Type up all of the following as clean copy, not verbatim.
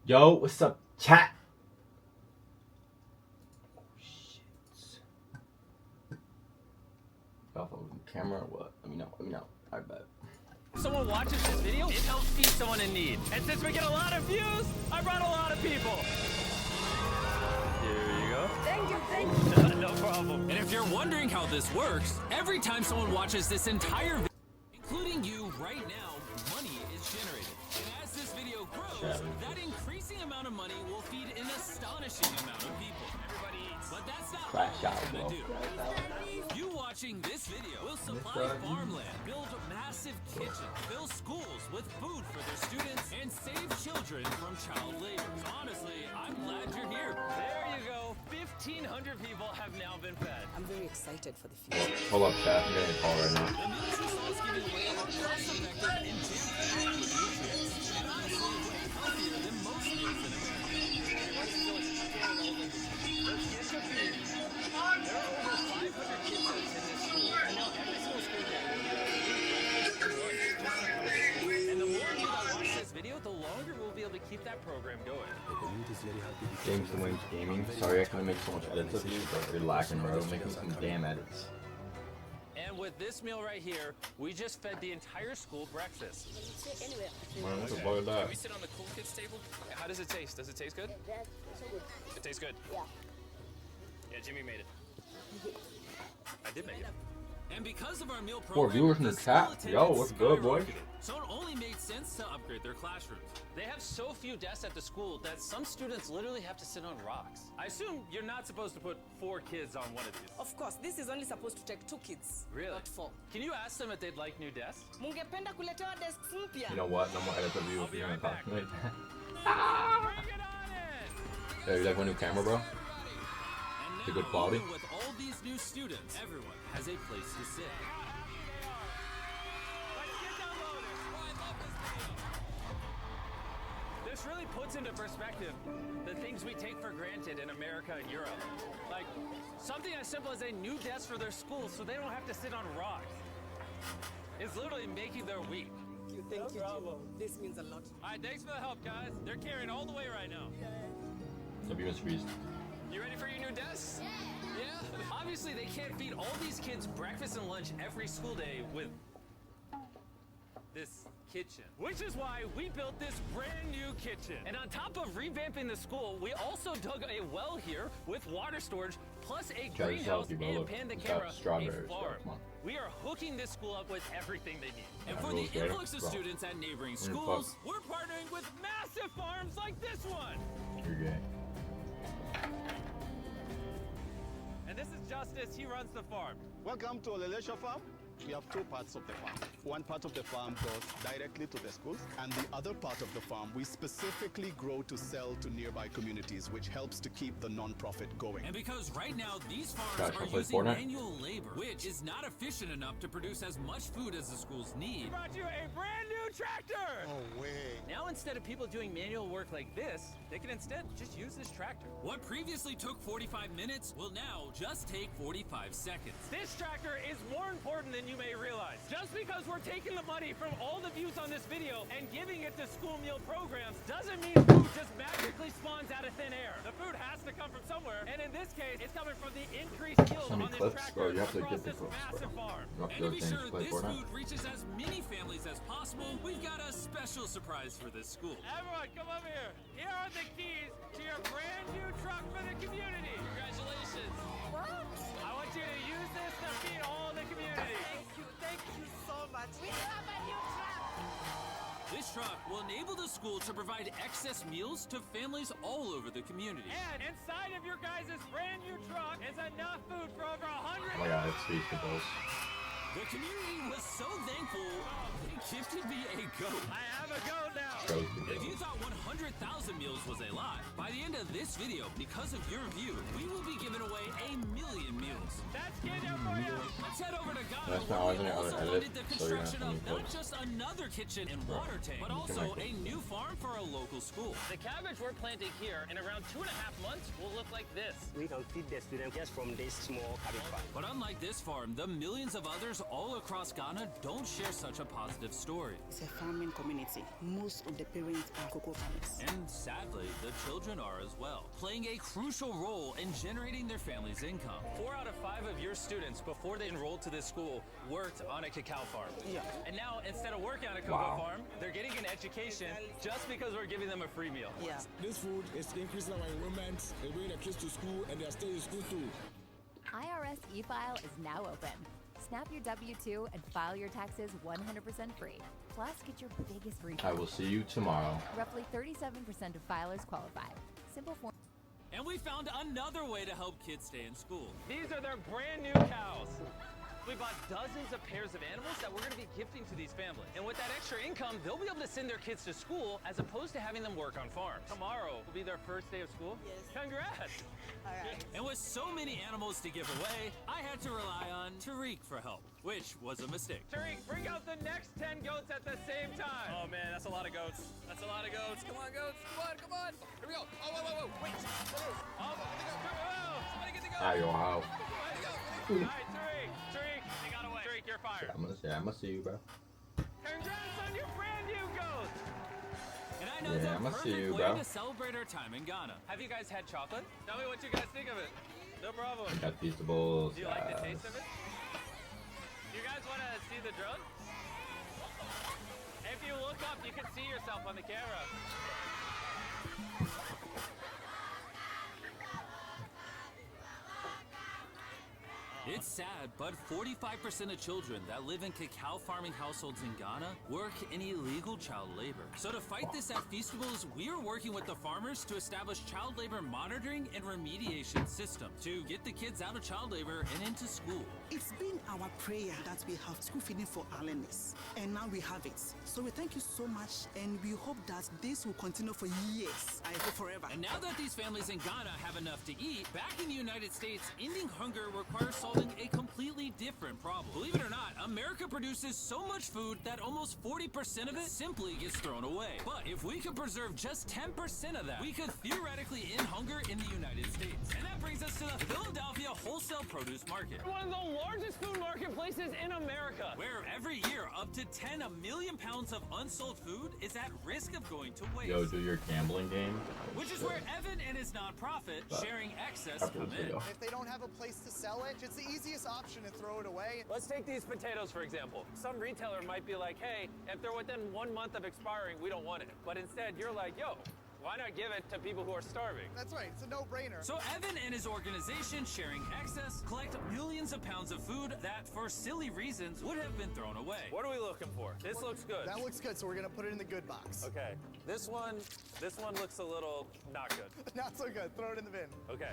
Yo, what's up, chat? Oh, shit. Off of the camera or what? Let me know. I bet. Someone watches this video, it helps feed someone in need. And since we get a lot of views, I brought a lot of people. Here you go. Thank you. No problem. And if you're wondering how this works, every time someone watches this entire video, including you right now, money is generated. And as this video grows, that increasing amount of money will feed an astonishing amount of people. Everybody eats. But that's not Crash all out, it's bro. gonna do. You watching this video will supply farmland, build massive kitchens, fill schools with food for their students, and save children from child labor. So honestly, I'm glad you're here. There you go. 1,500 people have now been fed. I'm very excited for the future. Hold up, chat. I'm getting a call right now. The meals your soul's giving away are cost-effective and jam-packed with nutrients. And honestly, way healthier than most meals in America. There are over 500 kids in this school, and now every single school day. And the more people that watch this video, the longer we'll be able to keep that program going. James the Wings Gaming. Sorry I couldn't make so much edits of you, but you're lacking, bro. Making some damn edits. And with this meal right here, we just fed the entire school breakfast. Man, what the fuck is that? Can we sit on the cool kids table? How does it taste? Does it taste good? It tastes good. Yeah. Yeah, Jimmy made it. I did make it. And because of our meal program, Four viewers in the chat. Yo, what's good, boy? So it only made sense to upgrade their classrooms. They have so few desks at the school that some students literally have to sit on rocks. I assume you're not supposed to put 4 kids on one of these. Of course, this is only supposed to take 2 kids. Really? Not 4. Can you ask them if they'd like new desks? Mungependa kuletewa desks mpya. You know what? No more edits of you I'll if be you're gonna right talk back. like that. Bring it on in! Yo, you like my new camera, bro? And The now, good quality? even with all these new students, everyone has a place to sit. This really puts into perspective the things we take for granted in America and Europe. Like, something as simple as a new desk for their school so they don't have to sit on rocks. It's literally making their week. Thank you, Jimmy. This means a lot. All right, thanks for the help, guys. They're carrying all the way right now. W Mr. Beast. You ready for your new desks? Yeah. Obviously, they can't feed all these kids breakfast and lunch every school day with this kitchen. Which is why we built this brand new kitchen. And on top of revamping the school, we also dug a well here with water storage, plus a Try to greenhouse selfie, bro. and Look, Panda it's got Camera, strawberries, a bro. farm. Come on. We are hooking this school up with everything they need. And Yeah, for the rules there, influx of bro. students at neighboring Fuck. schools, We're partnering with massive farms like this one. You're gay. And this is Justice, he runs the farm. Welcome to Olelesha Farm. We have 2 parts of the farm. One part of the farm goes directly to the schools, and the other part of the farm we specifically grow to sell to nearby communities, which helps to keep the non-profit going. and because right now these farms Guys, are wanna play using Fortnite? manual labor, which is not efficient enough to produce as much food as the schools need. Brought you a brand new tractor. Oh, way. Now instead of people doing manual work like this, they can instead just use this tractor. What previously took 45 minutes will now just take 45 seconds. This tractor is more important than you may realize. Just because we're taking the money from all the views on this video and giving it to school meal programs doesn't mean food just magically spawns out of thin air. The food has to come from somewhere, and in this case, it's coming from the increased yield So many on this clips, tractor bro. You have to across get the this clips, massive bro. farm. Not And the to be things sure play this Fortnite. food reaches as many families as possible, we've got a special surprise for this school. Everyone, come over here. Here are the keys to your brand new truck for the community. Congratulations. What? I want you to use this to feed all the community. Thank you so much. We have a new truck. This truck will enable the school to provide excess meals to families all over the community. And inside of your guys' brand new truck is enough food for over 100. Oh my god, it's Beast for those. The community was so thankful, they gifted me a goat. I have a goat now. Shows the If you girls. thought 100,000 meals was a lot, by the end of this video, because of your review, we will be giving away 1,000,000 meals. That's Kenya for you. Let's head over to Ghana, That's not where we always an also edit, funded the so you're gonna construction have of to not use just another kitchen and water tank, but You can also make a it. new farm for a local school. The cabbage we're planting here in around 2.5 months will look like this. We can feed the students just from this small cabbage farm. But unlike this farm, the millions of others all across Ghana don't share such a positive story. It's a farming community. Most of the parents are cocoa farmers. And sadly, the children are as well, playing a crucial role in generating their family's income. 4 out of 5 of your students, before they enrolled to this school, worked on a cacao farm. Yeah. And now, instead of working on a cocoa farm, they're getting an education just because we're giving them a free meal. Yeah. This food is increasing our enrollment, they bring the kids to school, and they are staying in school too. IRS e-file is now open. Snap your W-2 and file your taxes 100% free. Plus, get your biggest refund. I will see you tomorrow. Roughly 37% of filers qualify. Simple form. And we found another way to help kids stay in school. These are their brand new cows. We bought dozens of pairs of animals that we're going to be gifting to these families. And with that extra income, they'll be able to send their kids to school as opposed to having them work on farms. Tomorrow will be their first day of school. Yes. Congrats! All right. And with so many animals to give away, I had to rely on Tariq for help, which was a mistake. Tariq, bring out the next 10 goats at the same time. Oh man, that's a lot of goats. That's a lot of goats. Come on, goats. Come on, come on. Here we go. Oh, whoa, whoa, whoa. Wait. Oh, Somebody get the goat. Ayo, how? all right, Tariq, they got away. Tariq, you're fired. I'm gonna see you, bro. Congrats on your brand new goat. And I know Yeah, the I'ma see perfect you, way bro. to celebrate our time in Ghana. Have you guys had chocolate? Tell me what you guys think of it. No problem. Got feastables. Do you like the taste of it? You guys want to see the drone? If you look up, you can see yourself on the camera. It's sad, but 45% of children that live in cacao farming households in Ghana work in illegal child labor. So to fight this at Feastables, we are working with the farmers to establish child labor monitoring and remediation system to get the kids out of child labor and into school. It's been our prayer that we have school feeding for our learners, and now we have it. So we thank you so much, and we hope that this will continue for years. I hope forever. And now that these families in Ghana have enough to eat, back in the United States, ending hunger requires solving a completely different problem. Believe it or not, America produces so much food that almost 40% of it simply gets thrown away. But if we could preserve just 10% of that, we could theoretically end hunger in the United States. And that brings us to the Philadelphia Wholesale Produce Market, One of the largest food marketplaces in America. where every year up to 10 million pounds of unsold food is at risk of going to waste. Yo, do your gambling game. Which is where Evan and his nonprofit, Sharing Excess, After come this in. video. If they don't have a place to sell it, it's the easiest option to throw it away. Let's take these potatoes, for example. Some retailer might be like, hey, if they're within 1 month of expiring, we don't want it. But instead, you're like, yo, why not give it to people who are starving? That's right, it's a no-brainer. So Evan and his organization, Sharing Excess, collect millions of pounds of food that, for silly reasons, would have been thrown away. What are we looking for? This looks good. That looks good, so we're gonna put it in the good box. Okay. This one looks a little not good. Not so good, throw it in the bin. Okay.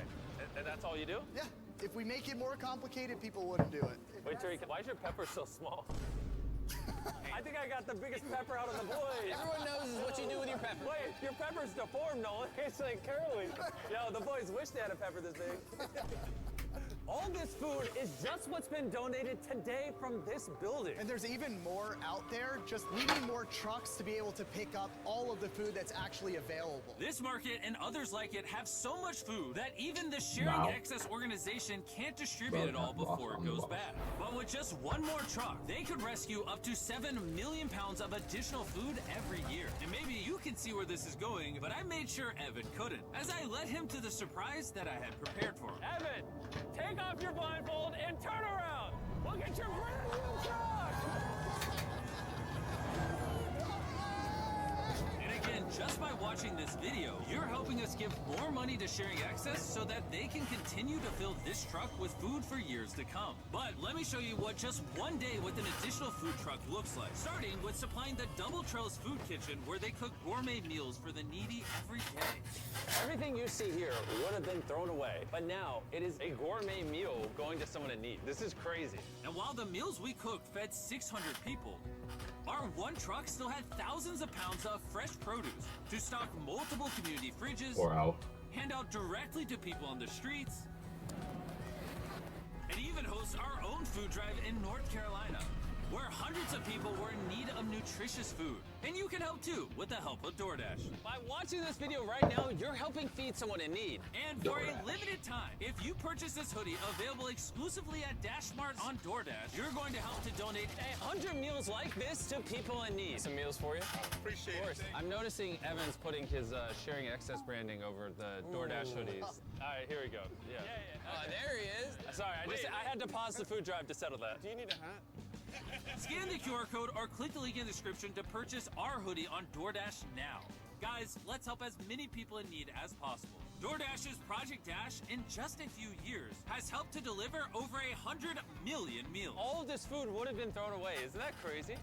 And that's all you do? Yeah, if we make it more complicated, people wouldn't do it. Wait, Tariq, why is your pepper so small? I think I got the biggest pepper out of the boys. Everyone knows what you do with your pepper. Wait, your pepper's deformed, Nolan. It's like curly. Yo, the boys wish they had a pepper this big. All this food is just what's been donated today from this building. And there's even more out there, just we need more trucks to be able to pick up all of the food that's actually available. This market and others like it have so much food that even the Sharing Wow. Excess organization can't distribute it all before it goes bad. But with just one more truck, they could rescue up to 7 million pounds of additional food every year. And maybe you can see where this is going, but I made sure Evan couldn't, as I led him to the surprise that I had prepared for him. Evan, take off your blindfold and turn around. Look at your brand new truck. And again, just by watching this video, you're helping us give more money to Sharing Excess so that they can continue to fill this truck with food for years to come. But let me show you what just one day with an additional food truck looks like. Starting with supplying the Double Trellis Food Kitchen, where they cook gourmet meals for the needy every day. Everything you see here would have been thrown away, but now it is a gourmet meal going to someone in need. This is crazy. And while the meals we cooked fed 600 people, our one truck still had thousands of pounds of fresh produce to stock multiple community fridges, Or out. hand out directly to people on the streets, and even host our own food drive in North Carolina. where hundreds of people were in need of nutritious food. And you can help too with the help of DoorDash. By watching this video right now, you're helping feed someone in need. And for a limited time, if you purchase this hoodie available exclusively at DashMart on DoorDash, you're going to help to donate 100 meals like this to people in need. Some meals for you? Appreciate it. I'm noticing Evan's putting his Sharing Excess branding over the DoorDash hoodies. All right, here we go. Yeah. Oh, there he is. Sorry, I had to pause the food drive to settle that. Do you need a hat? Scan the QR code or click the link in the description to purchase our hoodie on DoorDash now. Guys, let's help as many people in need as possible. DoorDash's Project Dash, in just a few years, has helped to deliver over 100 million meals. All of this food would have been thrown away. Isn't that crazy?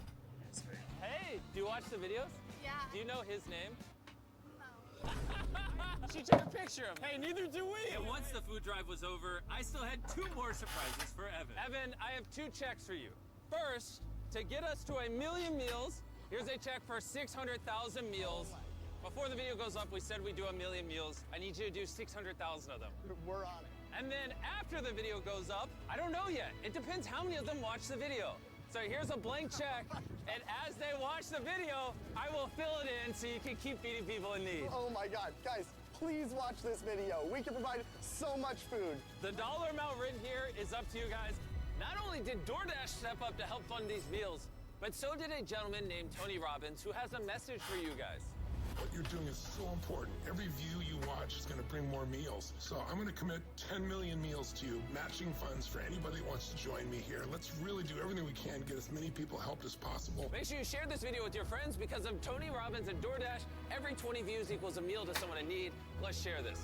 Hey, do you watch the videos? Yeah. Do you know his name? No. She took a picture of him. Hey, neither do we. And once the food drive was over, I still had 2 more surprises for Evan. Evan, I have 2 checks for you. First, to get us to 1 million meals, here's a check for 600,000 meals. Before the video goes up, we said we'd do 1 million meals. I need you to do 600,000 of them. We're on it. And then after the video goes up, I don't know yet. It depends how many of them watch the video. So here's a blank check, and as they watch the video, I will fill it in so you can keep feeding people in need. Oh my God, guys, please watch this video. We can provide so much food. The dollar amount written here is up to you guys. Not only did DoorDash step up to help fund these meals, but so did a gentleman named Tony Robbins who has a message for you guys. What you're doing is so important. Every view you watch is going to bring more meals. So I'm going to commit 10 million meals to you, matching funds for anybody who wants to join me here. Let's really do everything we can to get as many people helped as possible. Make sure you share this video with your friends because of Tony Robbins and DoorDash. Every 20 views equals a meal to someone in need. Let's share this.